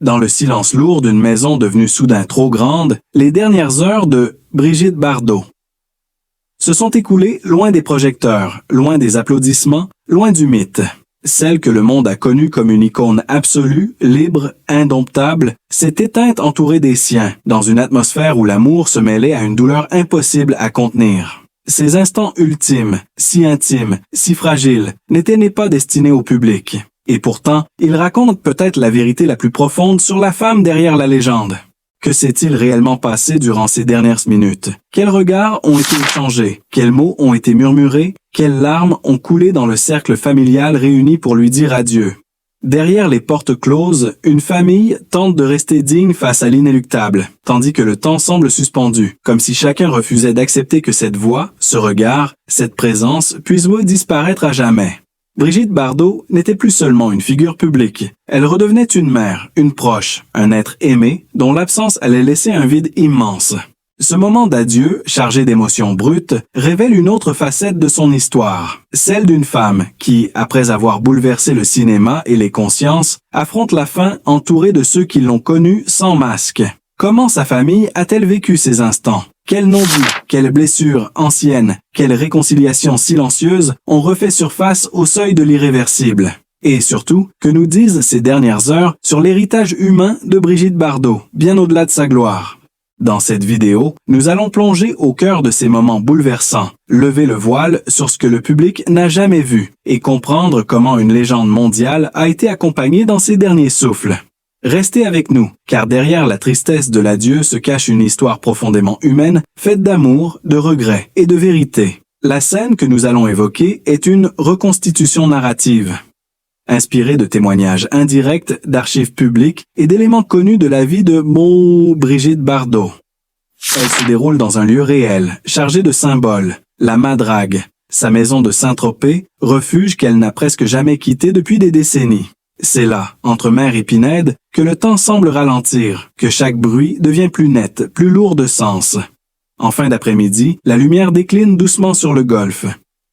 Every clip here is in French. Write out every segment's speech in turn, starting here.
Dans le silence lourd d'une maison devenue soudain trop grande, les dernières heures de Brigitte Bardot se sont écoulées loin des projecteurs, loin des applaudissements, loin du mythe. Celle que le monde a connue comme une icône absolue, libre, indomptable, s'est éteinte entourée des siens, dans une atmosphère où l'amour se mêlait à une douleur impossible à contenir. Ces instants ultimes, si intimes, si fragiles, n'étaient pas destinés au public. Et pourtant, ils racontent peut-être la vérité la plus profonde sur la femme derrière la légende. Que s'est-il réellement passé durant ces dernières minutes? Quels regards ont été échangés? Quels mots ont été murmurés? Quelles larmes ont coulé dans le cercle familial réuni pour lui dire adieu? Derrière les portes closes, une famille tente de rester digne face à l'inéluctable, tandis que le temps semble suspendu, comme si chacun refusait d'accepter que cette voix, ce regard, cette présence puisse disparaître à jamais. Brigitte Bardot n'était plus seulement une figure publique. Elle redevenait une mère, une proche, un être aimé, dont l'absence allait laisser un vide immense. Ce moment d'adieu, chargé d'émotions brutes, révèle une autre facette de son histoire. Celle d'une femme qui, après avoir bouleversé le cinéma et les consciences, affronte la fin entourée de ceux qui l'ont connue sans masque. Comment sa famille a-t-elle vécu ces instants? Quels non-dits, quelles blessures anciennes, quelles réconciliations silencieuses ont refait surface au seuil de l'irréversible? Et surtout, que nous disent ces dernières heures sur l'héritage humain de Brigitte Bardot, bien au-delà de sa gloire? Dans cette vidéo, nous allons plonger au cœur de ces moments bouleversants, lever le voile sur ce que le public n'a jamais vu, et comprendre comment une légende mondiale a été accompagnée dans ses derniers souffles. Restez avec nous, car derrière la tristesse de l'adieu se cache une histoire profondément humaine, faite d'amour, de regrets et de vérité. La scène que nous allons évoquer est une reconstitution narrative, inspirée de témoignages indirects, d'archives publiques et d'éléments connus de la vie de Brigitte Bardot. Elle se déroule dans un lieu réel, chargé de symboles, la Madrague, sa maison de Saint-Tropez, refuge qu'elle n'a presque jamais quitté depuis des décennies. C'est là, entre mer et Pinède, que le temps semble ralentir, que chaque bruit devient plus net, plus lourd de sens. En fin d'après-midi, la lumière décline doucement sur le golfe.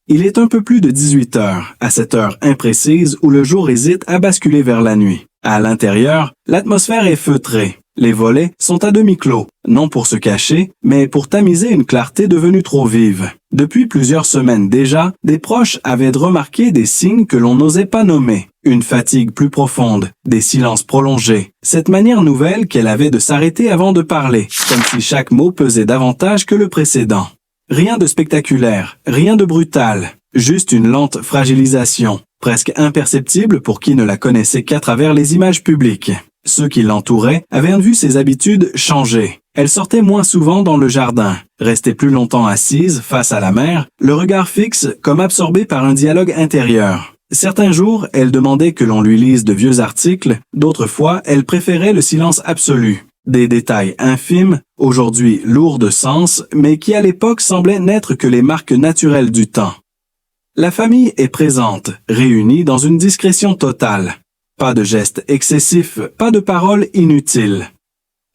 Il est un peu plus de 18 heures, à cette heure imprécise où le jour hésite à basculer vers la nuit. À l'intérieur, l'atmosphère est feutrée. Les volets sont à demi clos, non pour se cacher, mais pour tamiser une clarté devenue trop vive. Depuis plusieurs semaines déjà, des proches avaient remarqué des signes que l'on n'osait pas nommer. Une fatigue plus profonde, des silences prolongés, cette manière nouvelle qu'elle avait de s'arrêter avant de parler, comme si chaque mot pesait davantage que le précédent. Rien de spectaculaire, rien de brutal, juste une lente fragilisation, presque imperceptible pour qui ne la connaissait qu'à travers les images publiques. Ceux qui l'entouraient avaient vu ses habitudes changer. Elle sortait moins souvent dans le jardin, restait plus longtemps assise face à la mer, le regard fixe comme absorbé par un dialogue intérieur. Certains jours, elle demandait que l'on lui lise de vieux articles, d'autres fois, elle préférait le silence absolu. Des détails infimes, aujourd'hui lourds de sens, mais qui à l'époque semblaient n'être que les marques naturelles du temps. La famille est présente, réunie dans une discrétion totale. Pas de gestes excessifs, pas de paroles inutiles.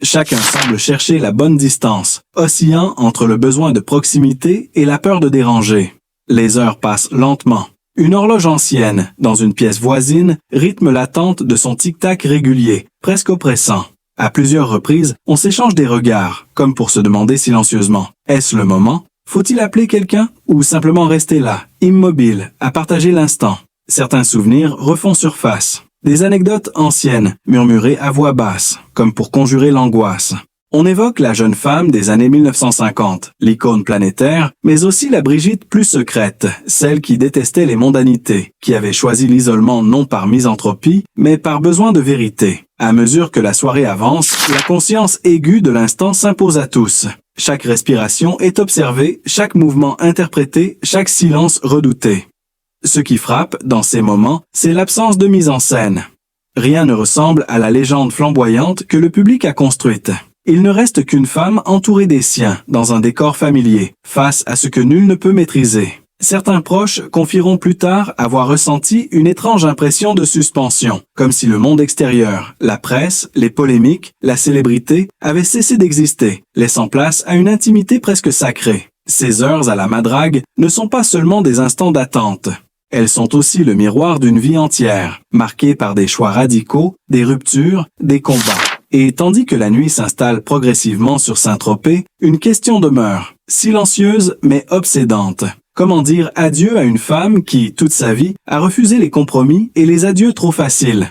Chacun semble chercher la bonne distance, oscillant entre le besoin de proximité et la peur de déranger. Les heures passent lentement. Une horloge ancienne, dans une pièce voisine, rythme l'attente de son tic-tac régulier, presque oppressant. À plusieurs reprises, on s'échange des regards, comme pour se demander silencieusement. Est-ce le moment? Faut-il appeler quelqu'un? Ou simplement rester là, immobile, à partager l'instant? Certains souvenirs refont surface. Des anecdotes anciennes, murmurées à voix basse, comme pour conjurer l'angoisse. On évoque la jeune femme des années 1950, l'icône planétaire, mais aussi la Brigitte plus secrète, celle qui détestait les mondanités, qui avait choisi l'isolement non par misanthropie, mais par besoin de vérité. À mesure que la soirée avance, la conscience aiguë de l'instant s'impose à tous. Chaque respiration est observée, chaque mouvement interprété, chaque silence redouté. Ce qui frappe, dans ces moments, c'est l'absence de mise en scène. Rien ne ressemble à la légende flamboyante que le public a construite. Il ne reste qu'une femme entourée des siens, dans un décor familier, face à ce que nul ne peut maîtriser. Certains proches confieront plus tard avoir ressenti une étrange impression de suspension, comme si le monde extérieur, la presse, les polémiques, la célébrité avaient cessé d'exister, laissant place à une intimité presque sacrée. Ces heures à la Madrague ne sont pas seulement des instants d'attente. Elles sont aussi le miroir d'une vie entière, marquée par des choix radicaux, des ruptures, des combats. Et tandis que la nuit s'installe progressivement sur Saint-Tropez, une question demeure, silencieuse mais obsédante. Comment dire adieu à une femme qui, toute sa vie, a refusé les compromis et les adieux trop faciles?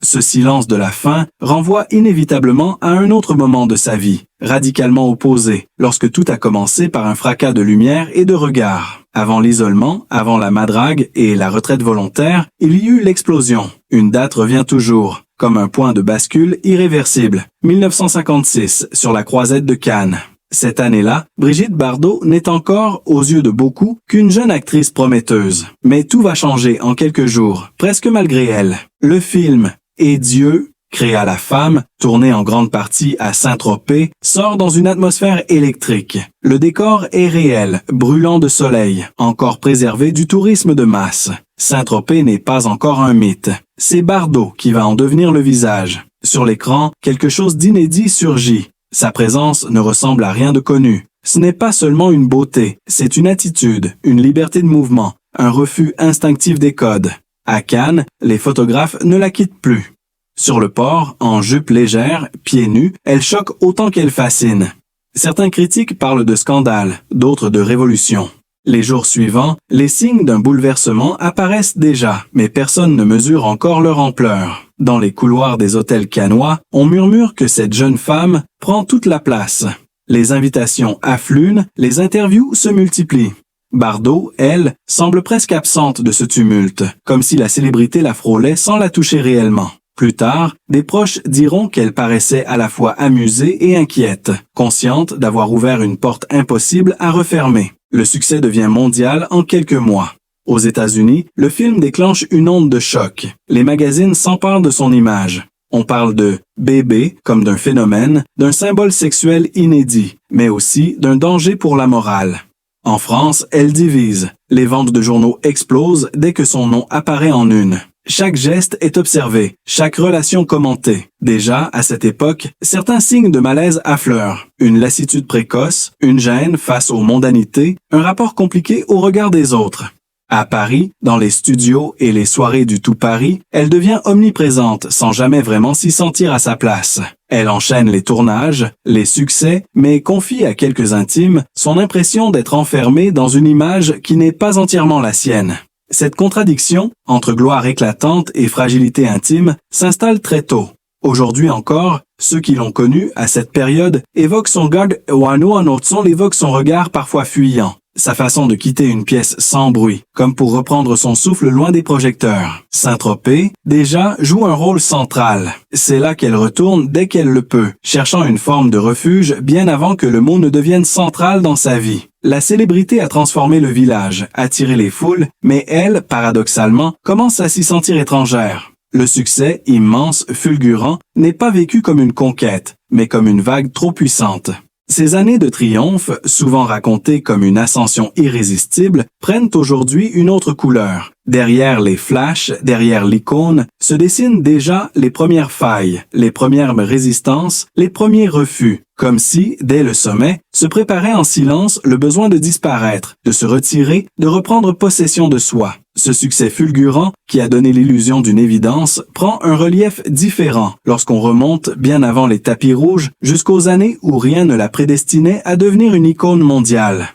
Ce silence de la fin renvoie inévitablement à un autre moment de sa vie, radicalement opposé, lorsque tout a commencé par un fracas de lumière et de regard. Avant l'isolement, avant la madrague et la retraite volontaire, il y eut l'explosion. Une date revient toujours, comme un point de bascule irréversible. 1956, sur la croisette de Cannes. Cette année-là, Brigitte Bardot n'est encore, aux yeux de beaucoup, qu'une jeune actrice prometteuse. Mais tout va changer en quelques jours, presque malgré elle. Le film « Et Dieu créa la femme », tourné en grande partie à Saint-Tropez, sort dans une atmosphère électrique. Le décor est réel, brûlant de soleil, encore préservé du tourisme de masse. Saint-Tropez n'est pas encore un mythe. C'est Bardot qui va en devenir le visage. Sur l'écran, quelque chose d'inédit surgit. Sa présence ne ressemble à rien de connu. Ce n'est pas seulement une beauté, c'est une attitude, une liberté de mouvement, un refus instinctif des codes. À Cannes, les photographes ne la quittent plus. Sur le port, en jupe légère, pieds nus, elle choque autant qu'elle fascine. Certains critiques parlent de scandale, d'autres de révolution. Les jours suivants, les signes d'un bouleversement apparaissent déjà, mais personne ne mesure encore leur ampleur. Dans les couloirs des hôtels cannois, on murmure que cette jeune femme prend toute la place. Les invitations affluent, les interviews se multiplient. Bardot, elle, semble presque absente de ce tumulte, comme si la célébrité la frôlait sans la toucher réellement. Plus tard, des proches diront qu'elle paraissait à la fois amusée et inquiète, consciente d'avoir ouvert une porte impossible à refermer. Le succès devient mondial en quelques mois. Aux États-Unis, le film déclenche une onde de choc. Les magazines s'emparent de son image. On parle de bébé comme d'un phénomène, d'un symbole sexuel inédit, mais aussi d'un danger pour la morale. En France, elle divise. Les ventes de journaux explosent dès que son nom apparaît en une. Chaque geste est observé, chaque relation commentée. Déjà, à cette époque, certains signes de malaise affleurent. Une lassitude précoce, une gêne face aux mondanités, un rapport compliqué au regard des autres. À Paris, dans les studios et les soirées du Tout Paris, elle devient omniprésente sans jamais vraiment s'y sentir à sa place. Elle enchaîne les tournages, les succès, mais confie à quelques intimes son impression d'être enfermée dans une image qui n'est pas entièrement la sienne. Cette contradiction, entre gloire éclatante et fragilité intime, s'installe très tôt. Aujourd'hui encore, ceux qui l'ont connue à cette période évoquent son évoquent son regard parfois fuyant, sa façon de quitter une pièce sans bruit, comme pour reprendre son souffle loin des projecteurs. Saint-Tropez, déjà, joue un rôle central. C'est là qu'elle retourne dès qu'elle le peut, cherchant une forme de refuge bien avant que le mot ne devienne central dans sa vie. La célébrité a transformé le village, attiré les foules, mais elle, paradoxalement, commence à s'y sentir étrangère. Le succès, immense, fulgurant, n'est pas vécu comme une conquête, mais comme une vague trop puissante. Ces années de triomphe, souvent racontées comme une ascension irrésistible, prennent aujourd'hui une autre couleur. Derrière les flashs, derrière l'icône, se dessinent déjà les premières failles, les premières résistances, les premiers refus, comme si, dès le sommet, se préparait en silence le besoin de disparaître, de se retirer, de reprendre possession de soi. Ce succès fulgurant, qui a donné l'illusion d'une évidence, prend un relief différent lorsqu'on remonte bien avant les tapis rouges jusqu'aux années où rien ne la prédestinait à devenir une icône mondiale.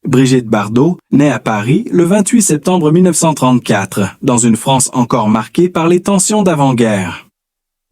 Brigitte Bardot naît à Paris le 28 septembre 1934, dans une France encore marquée par les tensions d'avant-guerre.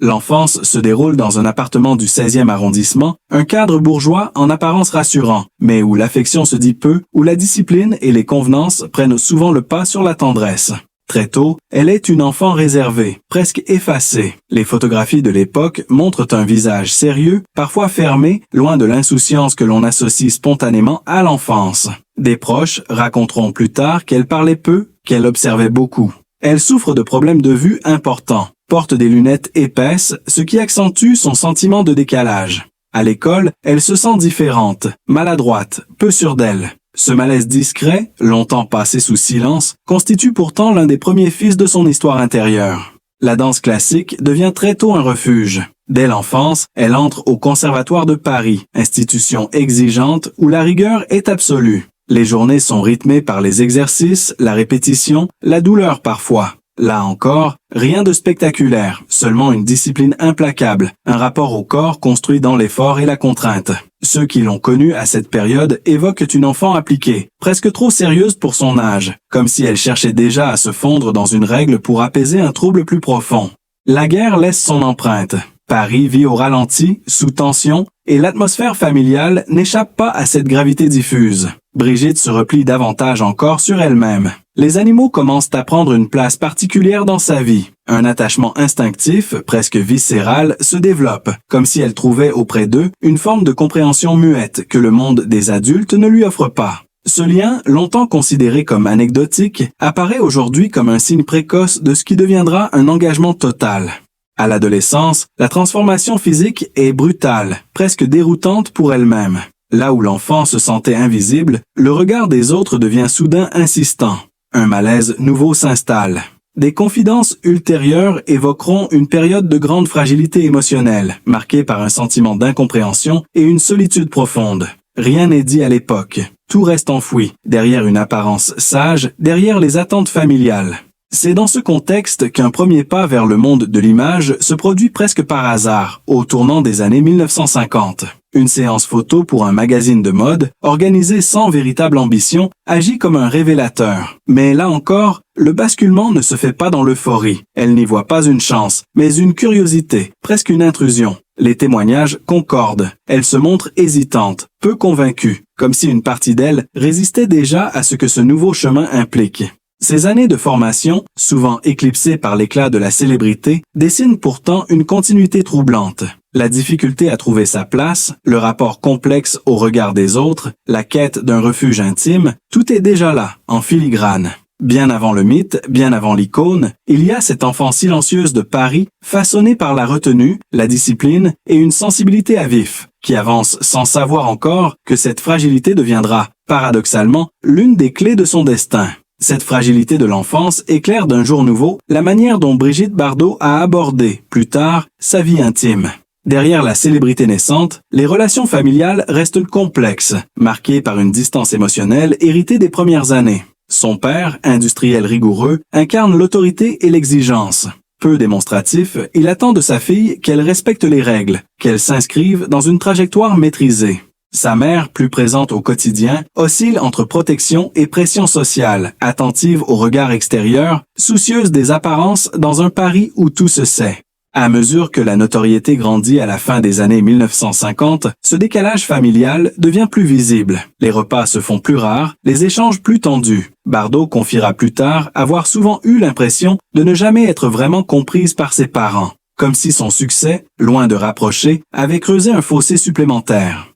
L'enfance se déroule dans un appartement du 16e arrondissement, un cadre bourgeois en apparence rassurant, mais où l'affection se dit peu, où la discipline et les convenances prennent souvent le pas sur la tendresse. Très tôt, elle est une enfant réservée, presque effacée. Les photographies de l'époque montrent un visage sérieux, parfois fermé, loin de l'insouciance que l'on associe spontanément à l'enfance. Des proches raconteront plus tard qu'elle parlait peu, qu'elle observait beaucoup. Elle souffre de problèmes de vue importants, porte des lunettes épaisses, ce qui accentue son sentiment de décalage. À l'école, elle se sent différente, maladroite, peu sûre d'elle. Ce malaise discret, longtemps passé sous silence, constitue pourtant l'un des premiers fils de son histoire intérieure. La danse classique devient très tôt un refuge. Dès l'enfance, elle entre au Conservatoire de Paris, institution exigeante où la rigueur est absolue. Les journées sont rythmées par les exercices, la répétition, la douleur parfois. Là encore, rien de spectaculaire, seulement une discipline implacable, un rapport au corps construit dans l'effort et la contrainte. Ceux qui l'ont connue à cette période évoquent une enfant appliquée, presque trop sérieuse pour son âge, comme si elle cherchait déjà à se fondre dans une règle pour apaiser un trouble plus profond. La guerre laisse son empreinte. Paris vit au ralenti, sous tension, et l'atmosphère familiale n'échappe pas à cette gravité diffuse. Brigitte se replie davantage encore sur elle-même. Les animaux commencent à prendre une place particulière dans sa vie. Un attachement instinctif, presque viscéral, se développe, comme si elle trouvait auprès d'eux une forme de compréhension muette que le monde des adultes ne lui offre pas. Ce lien, longtemps considéré comme anecdotique, apparaît aujourd'hui comme un signe précoce de ce qui deviendra un engagement total. À l'adolescence, la transformation physique est brutale, presque déroutante pour elle-même. Là où l'enfant se sentait invisible, le regard des autres devient soudain insistant. Un malaise nouveau s'installe. Des confidences ultérieures évoqueront une période de grande fragilité émotionnelle, marquée par un sentiment d'incompréhension et une solitude profonde. Rien n'est dit à l'époque. Tout reste enfoui, derrière une apparence sage, derrière les attentes familiales. C'est dans ce contexte qu'un premier pas vers le monde de l'image se produit presque par hasard, au tournant des années 1950. Une séance photo pour un magazine de mode, organisée sans véritable ambition, agit comme un révélateur. Mais là encore, le basculement ne se fait pas dans l'euphorie. Elle n'y voit pas une chance, mais une curiosité, presque une intrusion. Les témoignages concordent. Elle se montre hésitante, peu convaincue, comme si une partie d'elle résistait déjà à ce que ce nouveau chemin implique. Ces années de formation, souvent éclipsées par l'éclat de la célébrité, dessinent pourtant une continuité troublante. La difficulté à trouver sa place, le rapport complexe au regard des autres, la quête d'un refuge intime, tout est déjà là, en filigrane. Bien avant le mythe, bien avant l'icône, il y a cette enfant silencieuse de Paris, façonnée par la retenue, la discipline et une sensibilité à vif, qui avance sans savoir encore que cette fragilité deviendra, paradoxalement, l'une des clés de son destin. Cette fragilité de l'enfance éclaire d'un jour nouveau la manière dont Brigitte Bardot a abordé, plus tard, sa vie intime. Derrière la célébrité naissante, les relations familiales restent complexes, marquées par une distance émotionnelle héritée des premières années. Son père, industriel rigoureux, incarne l'autorité et l'exigence. Peu démonstratif, il attend de sa fille qu'elle respecte les règles, qu'elle s'inscrive dans une trajectoire maîtrisée. Sa mère, plus présente au quotidien, oscille entre protection et pression sociale, attentive au regard extérieur, soucieuse des apparences dans un Paris où tout se sait. À mesure que la notoriété grandit à la fin des années 1950, ce décalage familial devient plus visible. Les repas se font plus rares, les échanges plus tendus. Bardot confiera plus tard avoir souvent eu l'impression de ne jamais être vraiment comprise par ses parents, comme si son succès, loin de rapprocher, avait creusé un fossé supplémentaire.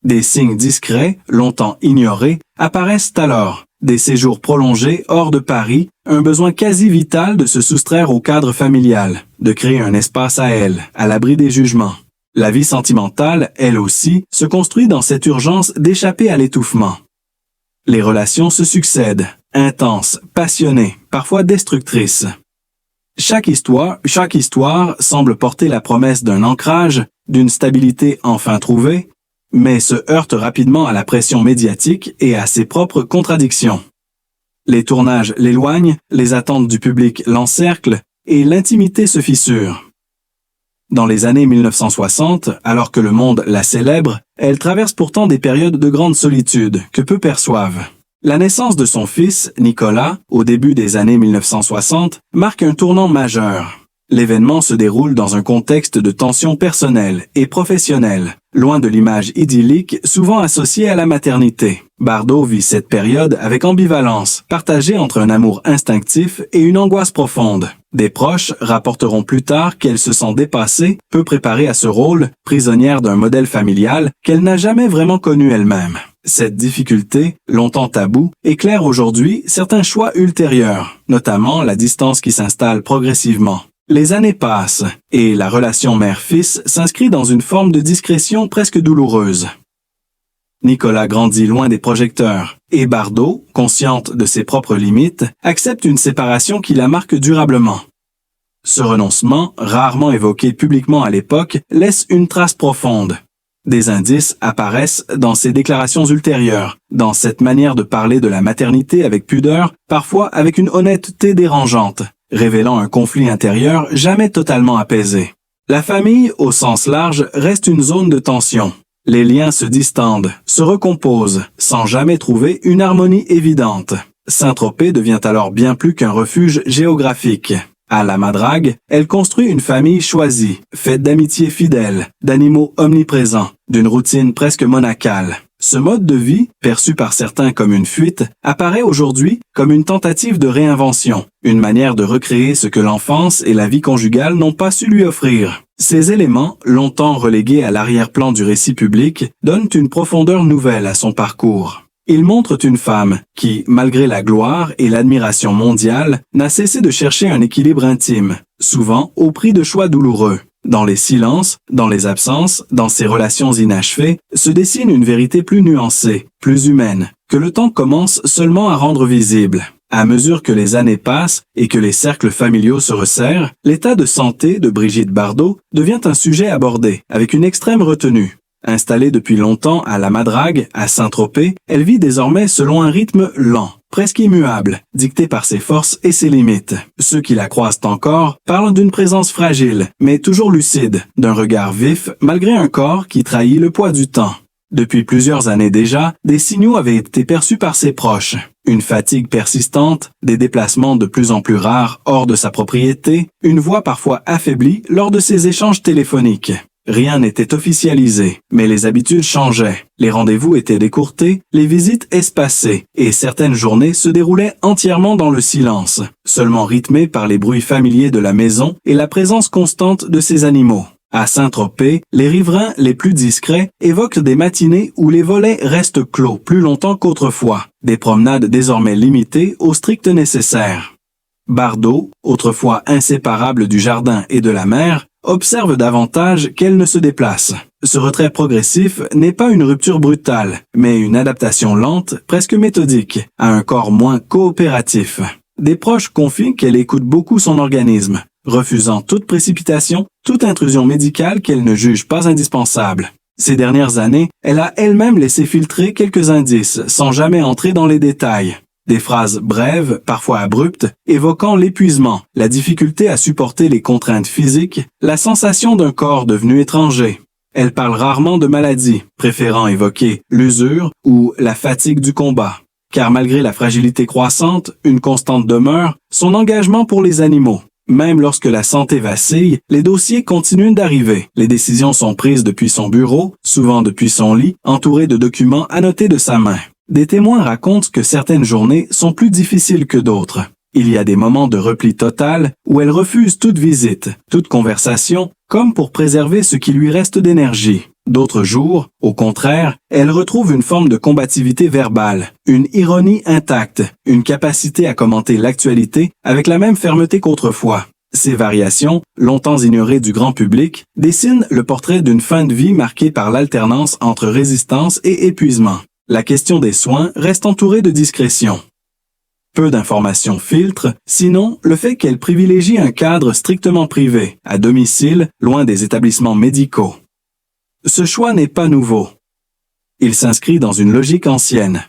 Des signes discrets, longtemps ignorés, apparaissent alors. Des séjours prolongés hors de Paris, un besoin quasi vital de se soustraire au cadre familial, de créer un espace à elle, à l'abri des jugements. La vie sentimentale, elle aussi, se construit dans cette urgence d'échapper à l'étouffement. Les relations se succèdent, intenses, passionnées, parfois destructrices. Chaque histoire semble porter la promesse d'un ancrage, d'une stabilité enfin trouvée, mais se heurte rapidement à la pression médiatique et à ses propres contradictions. Les tournages l'éloignent, les attentes du public l'encerclent, et l'intimité se fissure. Dans les années 1960, alors que le monde la célèbre, elle traverse pourtant des périodes de grande solitude que peu perçoivent. La naissance de son fils, Nicolas, au début des années 1960, marque un tournant majeur. L'événement se déroule dans un contexte de tension personnelle et professionnelle, loin de l'image idyllique souvent associée à la maternité. Bardot vit cette période avec ambivalence, partagée entre un amour instinctif et une angoisse profonde. Des proches rapporteront plus tard qu'elle se sent dépassée, peu préparée à ce rôle, prisonnière d'un modèle familial qu'elle n'a jamais vraiment connu elle-même. Cette difficulté, longtemps taboue, éclaire aujourd'hui certains choix ultérieurs, notamment la distance qui s'installe progressivement. Les années passent, et la relation mère-fils s'inscrit dans une forme de discrétion presque douloureuse. Nicolas grandit loin des projecteurs, et Bardot, consciente de ses propres limites, accepte une séparation qui la marque durablement. Ce renoncement, rarement évoqué publiquement à l'époque, laisse une trace profonde. Des indices apparaissent dans ses déclarations ultérieures, dans cette manière de parler de la maternité avec pudeur, parfois avec une honnêteté dérangeante, révélant un conflit intérieur jamais totalement apaisé. La famille, au sens large, reste une zone de tension. Les liens se distendent, se recomposent, sans jamais trouver une harmonie évidente. Saint-Tropez devient alors bien plus qu'un refuge géographique. À la Madrague, elle construit une famille choisie, faite d'amitiés fidèles, d'animaux omniprésents, d'une routine presque monacale. Ce mode de vie, perçu par certains comme une fuite, apparaît aujourd'hui comme une tentative de réinvention, une manière de recréer ce que l'enfance et la vie conjugale n'ont pas su lui offrir. Ces éléments, longtemps relégués à l'arrière-plan du récit public, donnent une profondeur nouvelle à son parcours. Ils montrent une femme qui, malgré la gloire et l'admiration mondiale, n'a cessé de chercher un équilibre intime, souvent au prix de choix douloureux. Dans les silences, dans les absences, dans ses relations inachevées, se dessine une vérité plus nuancée, plus humaine, que le temps commence seulement à rendre visible. À mesure que les années passent et que les cercles familiaux se resserrent, l'état de santé de Brigitte Bardot devient un sujet abordé, avec une extrême retenue. Installée depuis longtemps à la Madrague, à Saint-Tropez, elle vit désormais selon un rythme lent, presque immuable, dicté par ses forces et ses limites. Ceux qui la croisent encore parlent d'une présence fragile, mais toujours lucide, d'un regard vif, malgré un corps qui trahit le poids du temps. Depuis plusieurs années déjà, des signaux avaient été perçus par ses proches. Une fatigue persistante, des déplacements de plus en plus rares hors de sa propriété, une voix parfois affaiblie lors de ses échanges téléphoniques. Rien n'était officialisé, mais les habitudes changeaient. Les rendez-vous étaient décourtés, les visites espacées, et certaines journées se déroulaient entièrement dans le silence, seulement rythmées par les bruits familiers de la maison et la présence constante de ses animaux. À Saint-Tropez, les riverains les plus discrets évoquent des matinées où les volets restent clos plus longtemps qu'autrefois, des promenades désormais limitées au strict nécessaire. Bardot, autrefois inséparable du jardin et de la mer, observe davantage qu'elle ne se déplace. Ce retrait progressif n'est pas une rupture brutale, mais une adaptation lente, presque méthodique, à un corps moins coopératif. Des proches confient qu'elle écoute beaucoup son organisme, refusant toute précipitation, toute intrusion médicale qu'elle ne juge pas indispensable. Ces dernières années, elle a elle-même laissé filtrer quelques indices, sans jamais entrer dans les détails. Des phrases brèves, parfois abruptes, évoquant l'épuisement, la difficulté à supporter les contraintes physiques, la sensation d'un corps devenu étranger. Elle parle rarement de maladie, préférant évoquer l'usure ou la fatigue du combat. Car malgré la fragilité croissante, une constante demeure, son engagement pour les animaux. Même lorsque la santé vacille, les dossiers continuent d'arriver. Les décisions sont prises depuis son bureau, souvent depuis son lit, entouré de documents annotés de sa main. Des témoins racontent que certaines journées sont plus difficiles que d'autres. Il y a des moments de repli total où elle refuse toute visite, toute conversation, comme pour préserver ce qui lui reste d'énergie. D'autres jours, au contraire, elle retrouve une forme de combativité verbale, une ironie intacte, une capacité à commenter l'actualité avec la même fermeté qu'autrefois. Ces variations, longtemps ignorées du grand public, dessinent le portrait d'une fin de vie marquée par l'alternance entre résistance et épuisement. La question des soins reste entourée de discrétion. Peu d'informations filtrent, sinon le fait qu'elle privilégie un cadre strictement privé, à domicile, loin des établissements médicaux. Ce choix n'est pas nouveau. Il s'inscrit dans une logique ancienne,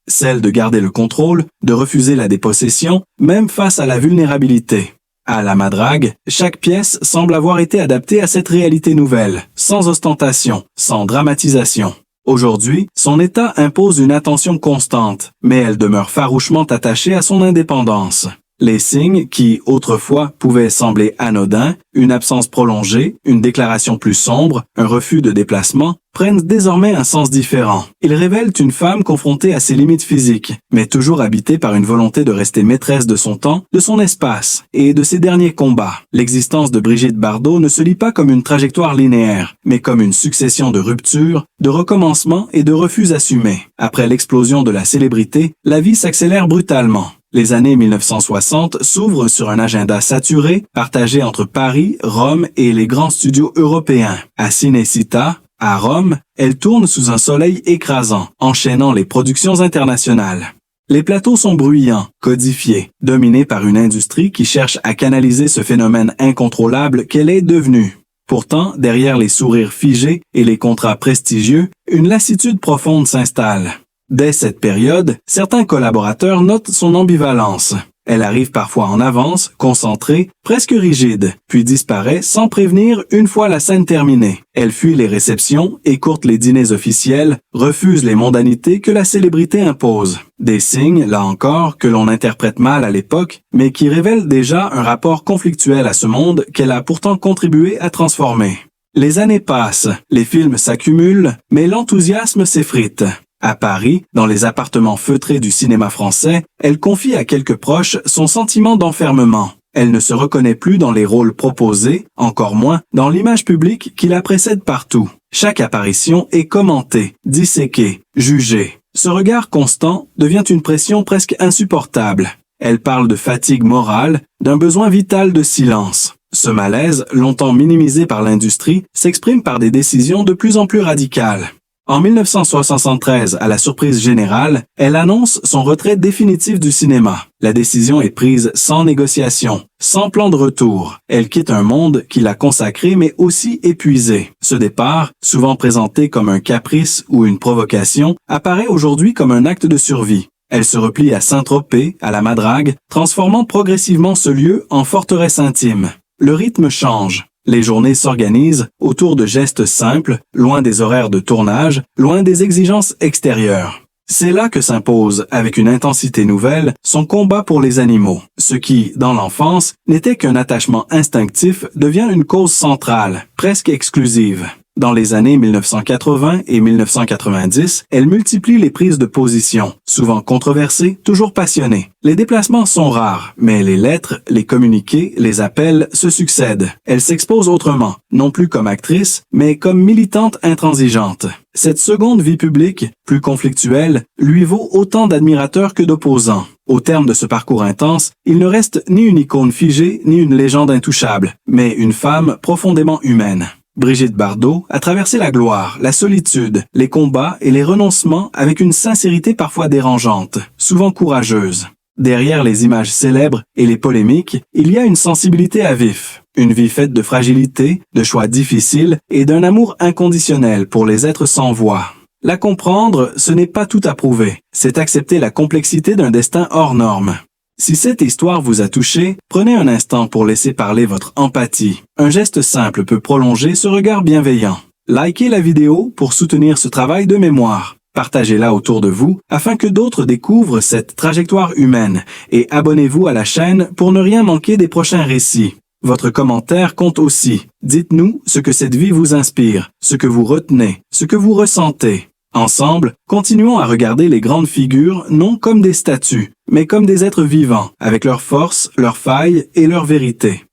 celle de garder le contrôle, de refuser la dépossession, même face à la vulnérabilité. À la Madrague, chaque pièce semble avoir été adaptée à cette réalité nouvelle, sans ostentation, sans dramatisation. Aujourd'hui, son état impose une attention constante, mais elle demeure farouchement attachée à son indépendance. Les signes qui, autrefois, pouvaient sembler anodins, une absence prolongée, une déclaration plus sombre, un refus de déplacement, prennent désormais un sens différent. Ils révèlent une femme confrontée à ses limites physiques, mais toujours habitée par une volonté de rester maîtresse de son temps, de son espace et de ses derniers combats. L'existence de Brigitte Bardot ne se lit pas comme une trajectoire linéaire, mais comme une succession de ruptures, de recommencements et de refus assumés. Après l'explosion de la célébrité, la vie s'accélère brutalement. Les années 1960 s'ouvrent sur un agenda saturé, partagé entre Paris, Rome et les grands studios européens. À Cinecittà, à Rome, elle tourne sous un soleil écrasant, enchaînant les productions internationales. Les plateaux sont bruyants, codifiés, dominés par une industrie qui cherche à canaliser ce phénomène incontrôlable qu'elle est devenue. Pourtant, derrière les sourires figés et les contrats prestigieux, une lassitude profonde s'installe. Dès cette période, certains collaborateurs notent son ambivalence. Elle arrive parfois en avance, concentrée, presque rigide, puis disparaît sans prévenir une fois la scène terminée. Elle fuit les réceptions, écourte les dîners officiels, refuse les mondanités que la célébrité impose. Des signes, là encore, que l'on interprète mal à l'époque, mais qui révèlent déjà un rapport conflictuel à ce monde qu'elle a pourtant contribué à transformer. Les années passent, les films s'accumulent, mais l'enthousiasme s'effrite. À Paris, dans les appartements feutrés du cinéma français, elle confie à quelques proches son sentiment d'enfermement. Elle ne se reconnaît plus dans les rôles proposés, encore moins dans l'image publique qui la précède partout. Chaque apparition est commentée, disséquée, jugée. Ce regard constant devient une pression presque insupportable. Elle parle de fatigue morale, d'un besoin vital de silence. Ce malaise, longtemps minimisé par l'industrie, s'exprime par des décisions de plus en plus radicales. En 1973, à la surprise générale, elle annonce son retrait définitif du cinéma. La décision est prise sans négociation, sans plan de retour. Elle quitte un monde qui l'a consacré mais aussi épuisé. Ce départ, souvent présenté comme un caprice ou une provocation, apparaît aujourd'hui comme un acte de survie. Elle se replie à Saint-Tropez, à la Madrague, transformant progressivement ce lieu en forteresse intime. Le rythme change. Les journées s'organisent autour de gestes simples, loin des horaires de tournage, loin des exigences extérieures. C'est là que s'impose, avec une intensité nouvelle, son combat pour les animaux. Ce qui, dans l'enfance, n'était qu'un attachement instinctif devient une cause centrale, presque exclusive. Dans les années 1980 et 1990, elle multiplie les prises de position, souvent controversées, toujours passionnées. Les déplacements sont rares, mais les lettres, les communiqués, les appels se succèdent. Elle s'expose autrement, non plus comme actrice, mais comme militante intransigeante. Cette seconde vie publique, plus conflictuelle, lui vaut autant d'admirateurs que d'opposants. Au terme de ce parcours intense, il ne reste ni une icône figée, ni une légende intouchable, mais une femme profondément humaine. Brigitte Bardot a traversé la gloire, la solitude, les combats et les renoncements avec une sincérité parfois dérangeante, souvent courageuse. Derrière les images célèbres et les polémiques, il y a une sensibilité à vif, une vie faite de fragilité, de choix difficiles et d'un amour inconditionnel pour les êtres sans voix. La comprendre, ce n'est pas tout approuver, c'est accepter la complexité d'un destin hors norme. Si cette histoire vous a touché, prenez un instant pour laisser parler votre empathie. Un geste simple peut prolonger ce regard bienveillant. Likez la vidéo pour soutenir ce travail de mémoire. Partagez-la autour de vous afin que d'autres découvrent cette trajectoire humaine et abonnez-vous à la chaîne pour ne rien manquer des prochains récits. Votre commentaire compte aussi. Dites-nous ce que cette vie vous inspire, ce que vous retenez, ce que vous ressentez. Ensemble, continuons à regarder les grandes figures non comme des statues, mais comme des êtres vivants, avec leurs forces, leurs failles et leurs vérités.